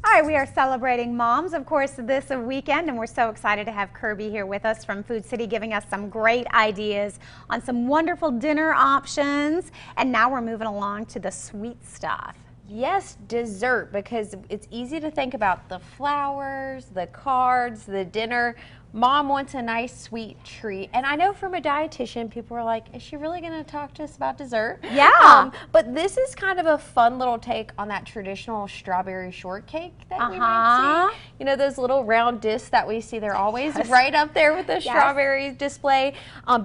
All right, we are celebrating moms, of course, this weekend, and we're so excited to have Kirby here with us from Food City, giving us some great ideas on some wonderful dinner options. And now we're moving along to the sweet stuff. Yes, dessert, because it's easy to think about the flowers, the cards, the dinner. Mom wants a nice sweet treat. And I know from a dietitian, people are like, is she really gonna talk to us about dessert? Yeah. But this is kind of a fun little take on that traditional strawberry shortcake that we might see. You know, those little round discs that we see, they're always right up there with the strawberry display.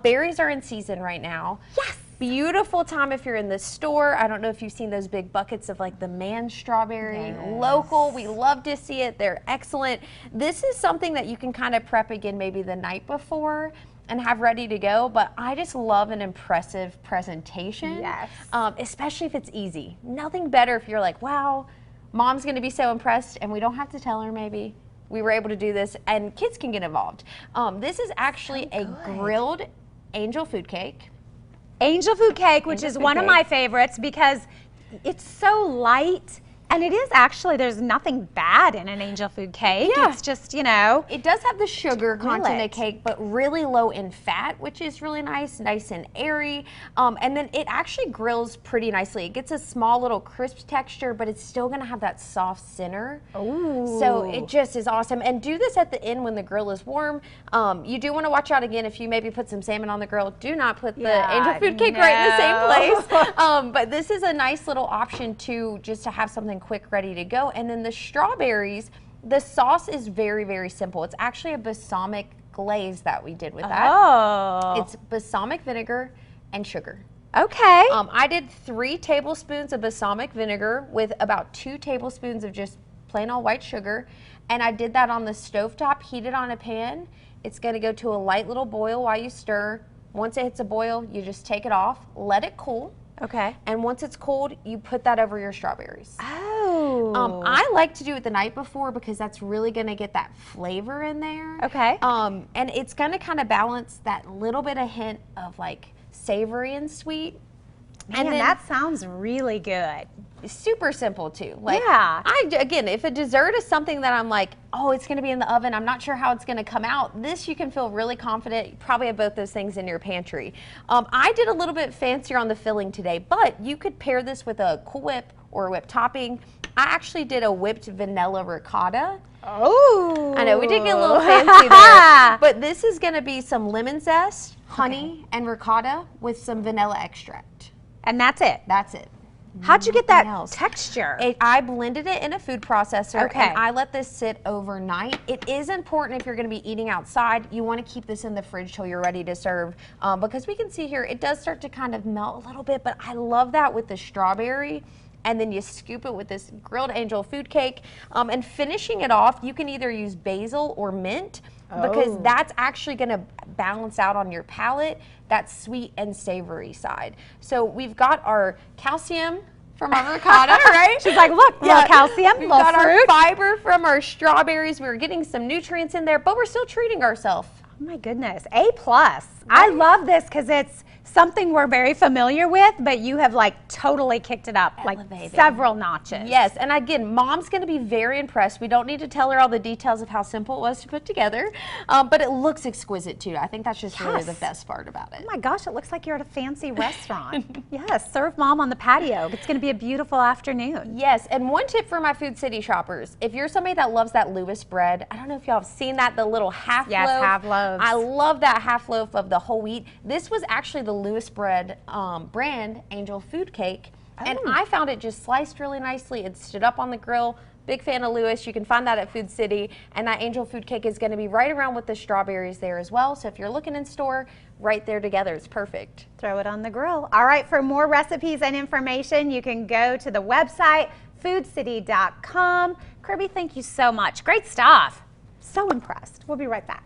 Berries are in season right now. Yes. Beautiful time if you're in the store. I don't know if you've seen those big buckets of like the man strawberry, local. We love to see it. They're excellent. This is something that you can kind of prep again maybe the night before and have ready to go, but I just love an impressive presentation. Yes. Especially if it's easy. Nothing better if you're like, wow, mom's gonna be so impressed, and we don't have to tell her maybe. We were able to do this, and kids can get involved. This is actually a grilled angel food cake. Angel food cake, which is one of my favorites because it's so light, and it is actually, there's nothing bad in an angel food cake. Yeah. It's just, you know. It does have the sugar content of cake, but really low in fat, which is really nice and airy. And then it actually grills pretty nicely. It gets a small little crisp texture, but it's still gonna have that soft center. Ooh. So it just is awesome. And do this at the end when the grill is warm. You do wanna watch out again if you maybe put some salmon on the grill. Do not put the angel food cake right in the same place. But this is a nice little option too, just to have something quick ready to go. And then the strawberries, the sauce is very, very simple. It's actually a balsamic glaze that we did with that. Oh. It's balsamic vinegar and sugar. Okay. I did 3 tablespoons of balsamic vinegar with about 2 tablespoons of just plain old white sugar. And I did that on the stovetop, heated on a pan. It's gonna go to a light little boil while you stir. Once it hits a boil, you just take it off, let it cool. Okay. And once it's cooled, you put that over your strawberries. Oh. I like to do it the night before because that's really gonna get that flavor in there. Okay. And it's gonna kind of balance that little bit of hint of like savory and sweet. Man, and then, that sounds really good. Super simple too. Like, yeah. Again, if a dessert is something that I'm like, oh, it's gonna be in the oven, I'm not sure how it's gonna come out, this you can feel really confident. You probably have both those things in your pantry. I did a little bit fancier on the filling today, but you could pair this with a Cool Whip or a whipped topping. I actually did a whipped vanilla ricotta. Oh. I know, we did get a little fancy there. But this is gonna be some lemon zest, honey, and ricotta with some vanilla extract. And that's it? That's it. How'd you get that texture? I blended it in a food processor, okay, and I let this sit overnight. It is important if you're going to be eating outside, you want to keep this in the fridge till you're ready to serve, because we can see here it does start to kind of melt a little bit, but I love that with the strawberry. And then you scoop it with this grilled angel food cake. And finishing it off, you can either use basil or mint, because that's actually gonna balance out on your palate that sweet and savory side. So we've got our calcium from our ricotta, right? She's like, look, little calcium, we've little got fruit. Our fiber from our strawberries. We're getting some nutrients in there, but we're still treating ourselves. Oh my goodness, A+. Right? I love this because it's something we're very familiar with, but you have like totally kicked it up, like several notches. Yes, and again, mom's gonna be very impressed. We don't need to tell her all the details of how simple it was to put together, but it looks exquisite too. I think that's just really the best part about it. Oh my gosh, it looks like you're at a fancy restaurant. Yes, serve mom on the patio. It's gonna be a beautiful afternoon. Yes, and one tip for my Food City shoppers, if you're somebody that loves that Lewis bread, I don't know if y'all have seen that, the little half loaf. Yes, half loaves. I love that half loaf of the whole wheat. This was actually the Lewis bread brand angel food cake, and I found it just sliced really nicely. It stood up on the grill. Big fan of Lewis. You can find that at Food City, and that angel food cake is going to be right around with the strawberries there as well. So if you're looking in store, right there together, it's perfect. Throw it on the grill. All right, for more recipes and information, you can go to the website foodcity.com. Kirby, thank you so much. Great stuff. So impressed. We'll be right back.